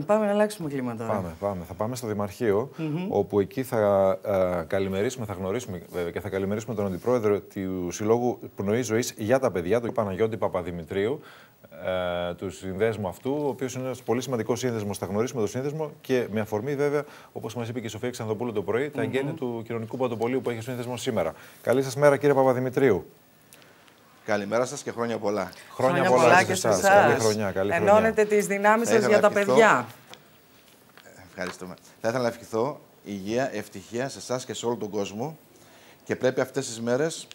Πάμε να αλλάξουμε κλίμα τώρα. Πάμε. Θα πάμε στο Δημαρχείο, όπου εκεί θα καλημερίσουμε, θα γνωρίσουμε βέβαια και θα καλημερίσουμε τον Αντιπρόεδρο του Συλλόγου Πνοής Ζωής για τα Παιδιά, τον Παναγιώτη Παπαδημητρίου, του συνδέσμου αυτού, ο οποίος είναι ένας πολύ σημαντικός σύνδεσμος. Θα γνωρίσουμε τον σύνδεσμο και με αφορμή, βέβαια, όπως μας είπε και η Σοφία Ξανθοπούλου το πρωί, τα εγγένεια του κοινωνικού πρωτοπολίου που έχει ο σύνδεσμος σήμερα. Καλή σας μέρα, κύριε Παπαδημητρίου. Καλημέρα σας και χρόνια πολλά. Χρόνια πολλά και σε εσάς. Καλή χρονιά. Ενώνετε τις δυνάμεις σας για τα παιδιά. Ευχαριστούμε. Θα ήθελα να ευχηθώ υγεία, ευτυχία σε εσάς και σε όλο τον κόσμο και πρέπει αυτές τις μέρες,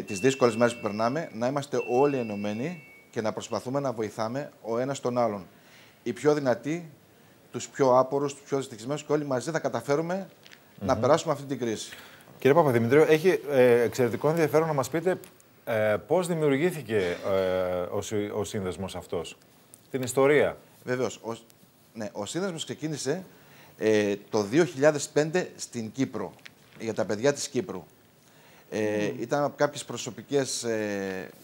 τις δύσκολες μέρες που περνάμε, να είμαστε όλοι ενωμένοι και να προσπαθούμε να βοηθάμε ο ένας τον άλλον. Οι πιο δυνατοί, τους πιο άπορους, τους πιο δυστυχισμένους και όλοι μαζί θα καταφέρουμε να περάσουμε αυτή την κρίση. Κύριε Παπαδημητρίου, έχει εξαιρετικό ενδιαφέρον να μας πείτε πώς δημιουργήθηκε ο σύνδεσμος αυτός, την ιστορία. Βεβαίως. Ο σύνδεσμος ξεκίνησε το 2005 στην Κύπρο, για τα παιδιά της Κύπρου. Ήταν κάποιες προσωπικές,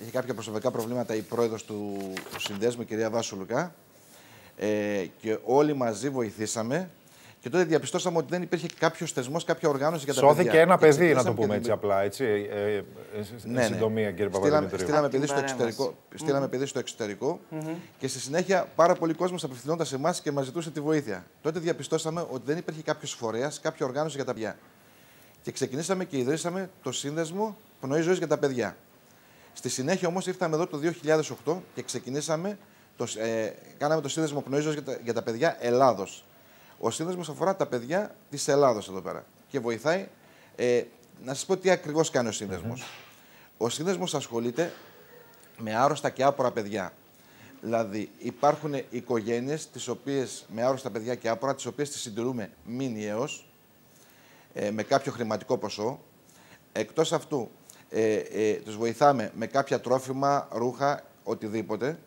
είχε κάποια προσωπικά προβλήματα η πρόεδρος του συνδέσμου, η κυρία Βάσου Λουκά, και όλοι μαζί βοηθήσαμε. Και τότε διαπιστώσαμε ότι δεν υπήρχε κάποιος θεσμός, κάποια οργάνωση για τα παιδιά. Σώθηκε ένα παιδί, να το πούμε έτσι απλά, έτσι, συντομία, κύριε Παπαδημητρίου. Στείλαμε παιδί στο εξωτερικό και στη συνέχεια πάρα πολλοί κόσμος απευθυνόταν σε εμάς και μας ζητούσε τη βοήθεια. Τότε διαπιστώσαμε ότι δεν υπήρχε κάποιος φορέας, κάποια οργάνωση για τα παιδιά. Και ξεκινήσαμε και ιδρύσαμε το Σύνδεσμο Πνοής Ζωής για τα Παιδιά. Στη συνέχεια όμως ήρθαμε εδώ το 2008 και ξεκινήσαμε, κάναμε το Σύνδεσμο Πνοής Ζωής για τα Παιδιά Ελλάδος. Ο σύνδεσμος αφορά τα παιδιά της Ελλάδος εδώ πέρα και βοηθάει. Να σας πω τι ακριβώς κάνει ο σύνδεσμος. Ο σύνδεσμος ασχολείται με άρρωστα και άπορα παιδιά. Δηλαδή υπάρχουν οικογένειες με άρρωστα παιδιά και άπορα, τις οποίες τις συντηρούμε μηνιαίως με κάποιο χρηματικό ποσό. Εκτός αυτού τους βοηθάμε με κάποια τρόφιμα, ρούχα, οτιδήποτε.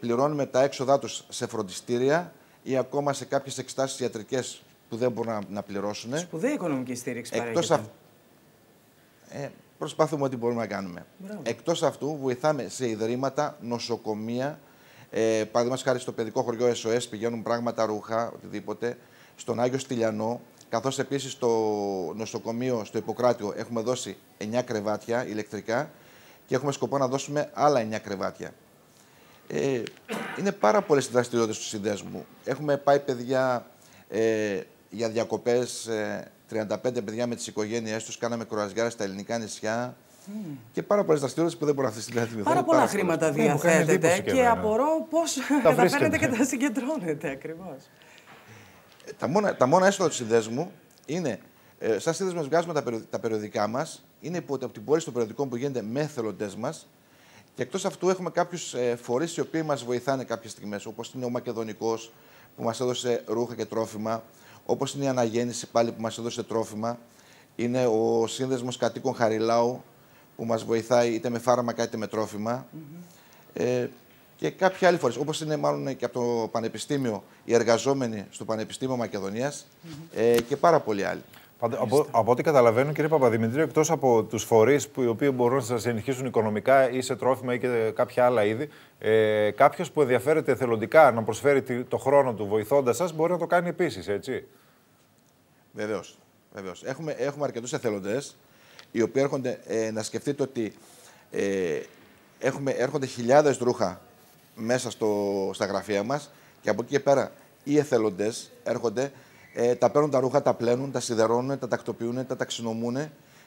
Πληρώνουμε τα έξοδά τους σε φροντιστήρια ή ακόμα σε κάποιες εξετάσεις ιατρικές που δεν μπορούν να πληρώσουν. Σπουδαία οικονομική στήριξη παρέχεται. Προσπαθούμε ό,τι μπορούμε να κάνουμε. Εκτός αυτού, βοηθάμε σε ιδρύματα, νοσοκομεία. Παραδείγματος χάρη στο παιδικό χωριό SOS πηγαίνουν πράγματα, ρούχα, οτιδήποτε. Στον Άγιο Στυλιανό, καθώς επίσης στο νοσοκομείο, στο Ιπποκράτιο, έχουμε δώσει 9 κρεβάτια ηλεκτρικά και έχουμε σκοπό να δώσουμε άλλα 9 κρεβάτια. Είναι πάρα πολλές οι δραστηριότητες του συνδέσμου. Έχουμε πάει παιδιά για διακοπές, 35 παιδιά με τις οικογένειές τους, κάναμε κρουαζιάρες στα ελληνικά νησιά και πάρα πολλές δραστηριότητες που δεν μπορώ αυτή τη στιγμή. Πάρα πολλά χρήματα διαθέτετε και απορώ πώς καταφέρνετε και τα συγκεντρώνετε ακριβώς. Τα μόνα έσοδα του συνδέσμου είναι, σαν σύνδεσμος βγάζουμε τα περιοδικά μας, είναι από την πώληση των περιοδικών που γίνεται με εθελοντές μας. Και εκτός αυτού έχουμε κάποιους φορείς οι οποίοι μας βοηθάνε κάποιες στιγμές, όπως είναι ο Μακεδονικός που μας έδωσε ρούχα και τρόφιμα, όπως είναι η Αναγέννηση πάλι που μας έδωσε τρόφιμα, είναι ο Σύνδεσμος Κατοίκων Χαριλάου που μας βοηθάει είτε με φάρμακα είτε με τρόφιμα και κάποιοι άλλοι φορείς, όπως είναι μάλλον και από το Πανεπιστήμιο, οι εργαζόμενοι στο Πανεπιστήμιο Μακεδονίας και πάρα πολλοί άλλοι. Από ό,τι καταλαβαίνω, κύριε Παπαδημητρίου, εκτός από τους φορείς οι οποίοι μπορούν να σας ενισχύσουν οικονομικά ή σε τρόφιμα ή και κάποια άλλα είδη, κάποιος που ενδιαφέρεται εθελοντικά να προσφέρει το χρόνο του βοηθώντας σας μπορεί να το κάνει επίσης, έτσι. Βεβαίως. Έχουμε αρκετούς εθελοντές, οι οποίοι έρχονται να σκεφτείτε ότι έρχονται χιλιάδες ρούχα μέσα στα γραφεία μας και από εκεί και πέρα οι εθελοντές έρχονται. Τα παίρνουν τα ρούχα, τα πλένουν, τα σιδερώνουν, τα τακτοποιούν, τα ταξινομούν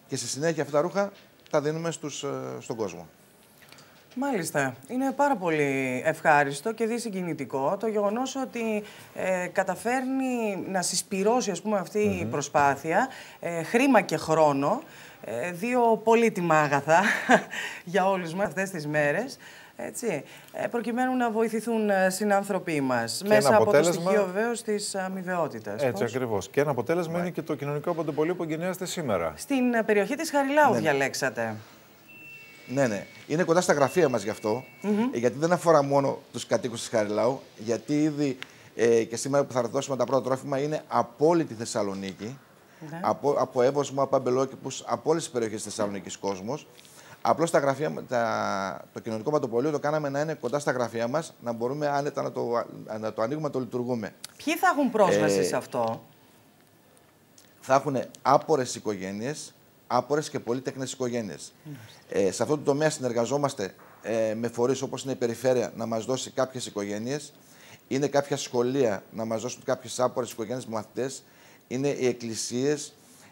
και στη συνέχεια αυτά τα ρούχα τα δίνουμε στον κόσμο. Μάλιστα. Είναι πάρα πολύ ευχάριστο και δυσυγκινητικό το γεγονός ότι καταφέρνει να συσπυρώσει αυτή η προσπάθεια χρήμα και χρόνο, δύο πολύτιμα αγαθά για όλους μας αυτές τις μέρες. Έτσι, προκειμένου να βοηθηθούν συνάνθρωποι μας μέσα από το στοιχείο βεβαίως της αμοιβαιότητας. Έτσι ακριβώς. Και ένα αποτέλεσμα είναι και το κοινωνικό πρωτοπολείο που εγκαινιάζεται σήμερα. Στην περιοχή της Χαριλάου διαλέξατε. Ναι. Είναι κοντά στα γραφεία μας γι' αυτό. Γιατί δεν αφορά μόνο τους κατοίκους της Χαριλάου. Γιατί ήδη και σήμερα που θα δώσουμε τα πρώτα τρόφιμα είναι από όλη τη Θεσσαλονίκη. Από Εύωσμο, από Αμπελόκηπους, από όλες τις περιοχές της Θεσσαλονίκης κόσμος. Απλώς το κοινωνικό παντοπολείο το κάναμε να είναι κοντά στα γραφεία μας, να μπορούμε άνετα να το ανοίγουμε, να το λειτουργούμε. Ποιοι θα έχουν πρόσβαση σε αυτό? Θα έχουν άπορες οικογένειες, άπορες και πολύτεκνες οικογένειες. Σε αυτό το τομέα συνεργαζόμαστε με φορείς όπως είναι η Περιφέρεια να μας δώσει κάποιες οικογένειες, είναι κάποια σχολεία να μας δώσουν κάποιες άπορες οικογένειες με μαθητές, είναι οι εκκλησίες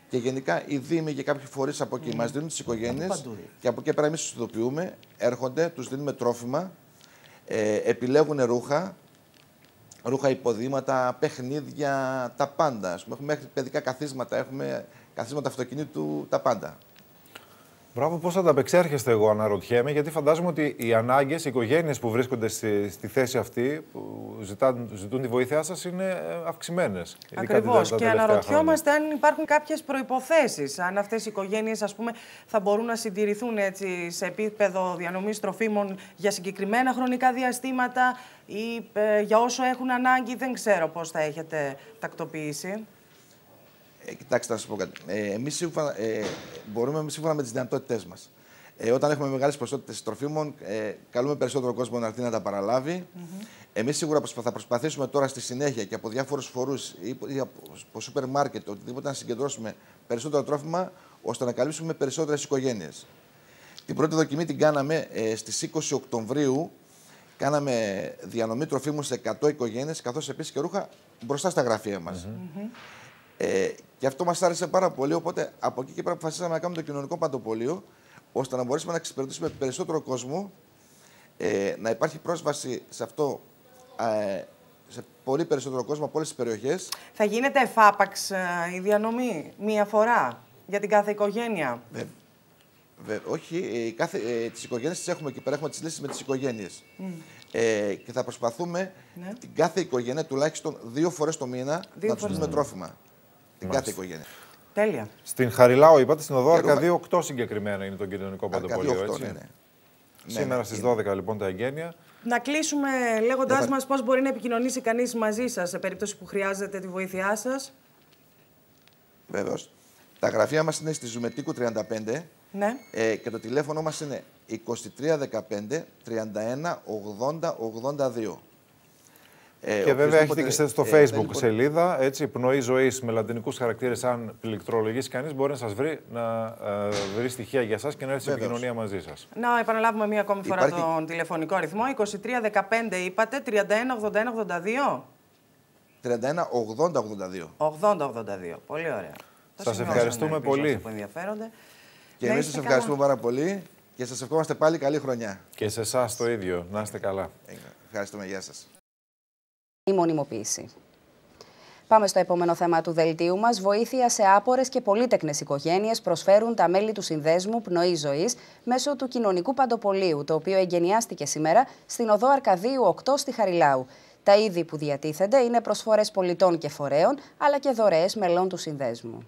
και γενικά οι δήμοι και κάποιοι φορείς από εκεί μας δίνουν τις οικογένειες και από εκεί πέρα εμείς τους ειδοποιούμε, έρχονται, τους δίνουμε τρόφιμα, επιλέγουν ρούχα, υποδήματα, παιχνίδια, τα πάντα. Έχουμε μέχρι παιδικά καθίσματα, έχουμε καθίσματα αυτοκινήτου, τα πάντα. Μπράβο, πώς ανταπεξέρχεστε, εγώ αναρωτιέμαι, γιατί φαντάζομαι ότι οι ανάγκες, οι οικογένειες που βρίσκονται στη θέση αυτή, που ζητούν τη βοήθειά σας, είναι αυξημένες. Ακριβώς. Και αναρωτιόμαστε αν υπάρχουν κάποιες προϋποθέσεις, αν αυτές οι οικογένειες, ας πούμε, θα μπορούν να συντηρηθούν έτσι, σε επίπεδο διανομής τροφίμων για συγκεκριμένα χρονικά διαστήματα ή για όσο έχουν ανάγκη. Δεν ξέρω πώς θα έχετε τακτοποιήσει. Κοιτάξτε, να σας πω κάτι. Εμείς μπορούμε σύμφωνα με τις δυνατότητές μας. Όταν έχουμε μεγάλες ποσότητες τροφίμων, καλούμε περισσότερο κόσμο να έρθει να τα παραλάβει. Εμείς σίγουρα θα προσπαθήσουμε τώρα στη συνέχεια και από διάφορους φορούς ή από σούπερ μάρκετ, οτιδήποτε να συγκεντρώσουμε περισσότερο τρόφιμα, ώστε να καλύψουμε περισσότερες οικογένειες. Την πρώτη δοκιμή την κάναμε στις 20 Οκτωβρίου. Κάναμε διανομή τροφίμων σε 100 οικογένειες, καθώς επίσης και ρούχα μπροστά στα γραφεία μας. Και αυτό μας άρεσε πάρα πολύ, οπότε από εκεί και πέρα αποφασίσαμε να κάνουμε το κοινωνικό παντοπολείο, ώστε να μπορέσουμε να εξυπηρετήσουμε περισσότερο κόσμο, να υπάρχει πρόσβαση σε αυτό σε πολύ περισσότερο κόσμο από όλες τις περιοχές. Θα γίνεται εφάπαξ η διανομή μία φορά για την κάθε οικογένεια? Όχι, τις οικογένειες τις έχουμε εκεί πέρα, έχουμε τις λύσεις με τις οικογένειες. Και θα προσπαθούμε την κάθε οικογένεια τουλάχιστον 2 φορές το μήνα να τους δίνουμε τρόφιμα. Την κάθε οικογένεια. Τέλεια. Στην Χαριλάου, είπατε, στην οδό Αρκαδίου 8 συγκεκριμένα είναι το κοινωνικό παντοπολείο, έτσι. Ναι. Σήμερα στις 12 λοιπόν τα εγγένεια. Να κλείσουμε λέγοντάς μας πώς μπορεί να επικοινωνήσει κανείς μαζί σας σε περίπτωση που χρειάζεται τη βοήθειά σας. Βεβαίως. Τα γραφεία μας είναι στη Ζουμετίκου 35 και το τηλέφωνο μας είναι 2315 31 80 82. Και βέβαια έχετε και στο Facebook σελίδα, έτσι, Πνοή Ζωής με λατινικούς χαρακτήρες. Αν πληκτρολογήσει κανείς, μπορεί να σας βρει, να βρει στοιχεία για σας και να έρθει σε επικοινωνία μαζί σας. Να επαναλάβουμε μία ακόμη φορά τον τηλεφωνικό αριθμό. 2315 είπατε, 31 81 82. 31 80 82. 80 82. Πολύ ωραία. Σας ευχαριστούμε πολύ. Και εμείς σας ευχαριστούμε πάρα πολύ και σας ευχόμαστε πάλι καλή χρονιά. Και σε εσάς το ίδιο. Να είστε καλά. Ευχαριστούμε. Γεια σας. Η μονιμοποίηση. Πάμε στο επόμενο θέμα του δελτίου μας. Βοήθεια σε άπορες και πολύτεκνες οικογένειες προσφέρουν τα μέλη του Συνδέσμου Πνοή Ζωής μέσω του κοινωνικού παντοπολείου, το οποίο εγκαινιάστηκε σήμερα στην οδό Αρκαδίου 8 στη Χαριλάου. Τα είδη που διατίθενται είναι προσφορές πολιτών και φορέων, αλλά και δωρεές μελών του Συνδέσμου.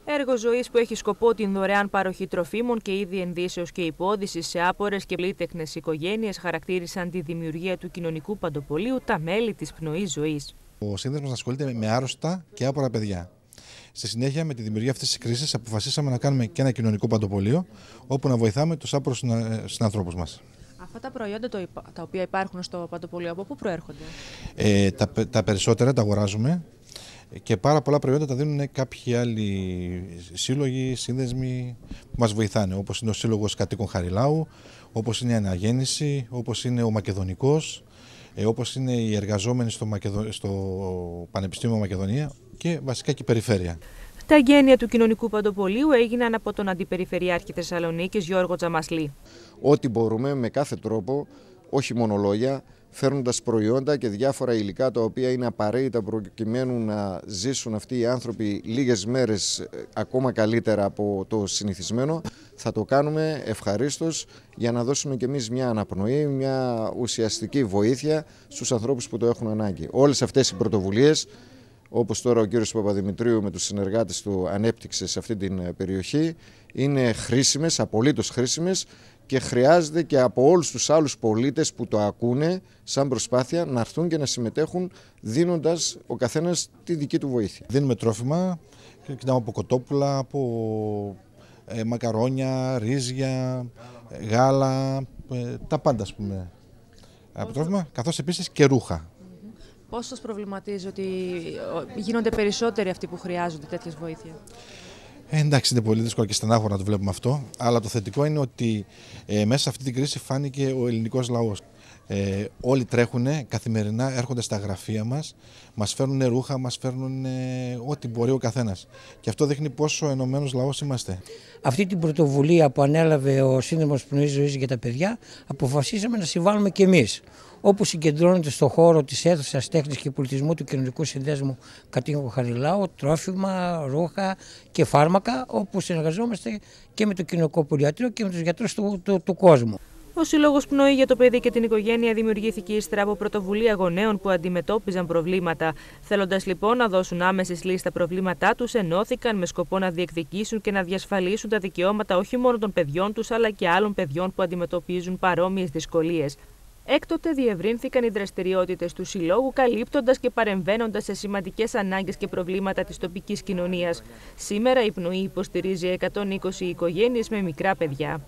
Έργο ζωής που έχει σκοπό την δωρεάν παροχή τροφίμων και είδη ενδύσεως και υπόδυσης σε άπορες και πολύτεκνες οικογένειες χαρακτήρισαν τη δημιουργία του κοινωνικού παντοπολείου τα μέλη της Πνοής Ζωής. Ο Σύνδεσμος ασχολείται με άρρωστα και άπορα παιδιά. Στη συνέχεια, με τη δημιουργία αυτής της κρίσης, αποφασίσαμε να κάνουμε και ένα κοινωνικό παντοπολείο, όπου να βοηθάμε τους άπορους συνανθρώπους μας. Αυτά τα προϊόντα τα οποία υπάρχουν στο παντοπολείο, από πού προέρχονται? Τα περισσότερα τα αγοράζουμε. Και πάρα πολλά προϊόντα τα δίνουν κάποιοι άλλοι σύλλογοι, σύνδεσμοι που μας βοηθάνε, όπως είναι ο Σύλλογος Κατοίκων Χαριλάου, όπως είναι η Αναγέννηση, όπως είναι ο Μακεδονικός, όπως είναι οι εργαζόμενοι στο Πανεπιστήμιο Μακεδονία και βασικά και η Περιφέρεια. Τα εγγένεια του κοινωνικού παντοπολείου έγιναν από τον Αντιπεριφερειάρχη Θεσσαλονίκης Γιώργο Τζαμασλή. Ό,τι μπορούμε με κάθε τρόπο, όχι μόνο λόγια, φέρνοντας προϊόντα και διάφορα υλικά τα οποία είναι απαραίτητα προκειμένου να ζήσουν αυτοί οι άνθρωποι λίγες μέρες ακόμα καλύτερα από το συνηθισμένο, θα το κάνουμε ευχαρίστως για να δώσουμε και εμείς μια αναπνοή, μια ουσιαστική βοήθεια στους ανθρώπους που το έχουν ανάγκη. Όλες αυτές οι πρωτοβουλίες, όπως τώρα ο κύριος Παπαδημητρίου με τους συνεργάτες του ανέπτυξε σε αυτή την περιοχή, είναι χρήσιμες, απολύτως χρήσιμες, και χρειάζεται και από όλους τους άλλους πολίτες που το ακούνε σαν προσπάθεια να έρθουν και να συμμετέχουν, δίνοντας ο καθένας τη δική του βοήθεια. Δίνουμε τρόφιμα, κοιτάμε από κοτόπουλα, από μακαρόνια, ρύζια, γάλα, τα πάντα ας πούμε από τρόφιμα, καθώς επίσης και ρούχα. Πώς σας προβληματίζει ότι γίνονται περισσότεροι αυτοί που χρειάζονται τέτοιες βοήθεια? Εντάξει, είναι πολύ δύσκολο και στενάχωρο να το βλέπουμε αυτό, αλλά το θετικό είναι ότι μέσα σε αυτή την κρίση φάνηκε ο ελληνικός λαός. Όλοι τρέχουν καθημερινά, έρχονται στα γραφεία μας φέρνουν ρούχα, μας φέρνουν ό,τι μπορεί ο καθένας. Και αυτό δείχνει πόσο ενωμένος λαός είμαστε. Αυτή την πρωτοβουλία που ανέλαβε ο Σύνδεσμος Πνοής Ζωής για τα παιδιά, αποφασίσαμε να συμβάλλουμε και εμείς. Όπου συγκεντρώνεται στο χώρο της αίθουσας τέχνης και πολιτισμού του Κοινωνικού Συνδέσμου Κατοίκων Χαριλάου τρόφιμα, ρούχα και φάρμακα, όπου συνεργαζόμαστε και με το Κοινωνικό Πολιατρείο και με τους γιατρούς του κόσμου. Ο Σύλλογος Πνοή για το παιδί και την οικογένεια δημιουργήθηκε ύστερα από πρωτοβουλία γονέων που αντιμετώπιζαν προβλήματα. Θέλοντας λοιπόν να δώσουν άμεσες λύσεις στα προβλήματά τους, ενώθηκαν με σκοπό να διεκδικήσουν και να διασφαλίσουν τα δικαιώματα όχι μόνο των παιδιών τους, αλλά και άλλων παιδιών που αντιμετωπίζουν παρόμοιες δυσκολίες. Έκτοτε διευρύνθηκαν οι δραστηριότητες του Συλλόγου, καλύπτοντας και παρεμβαίνοντας σε σημαντικές ανάγκες και προβλήματα της τοπικής κοινωνίας. Σήμερα η Πνοή υποστηρίζει 120 οικογένειες με μικρά παιδιά.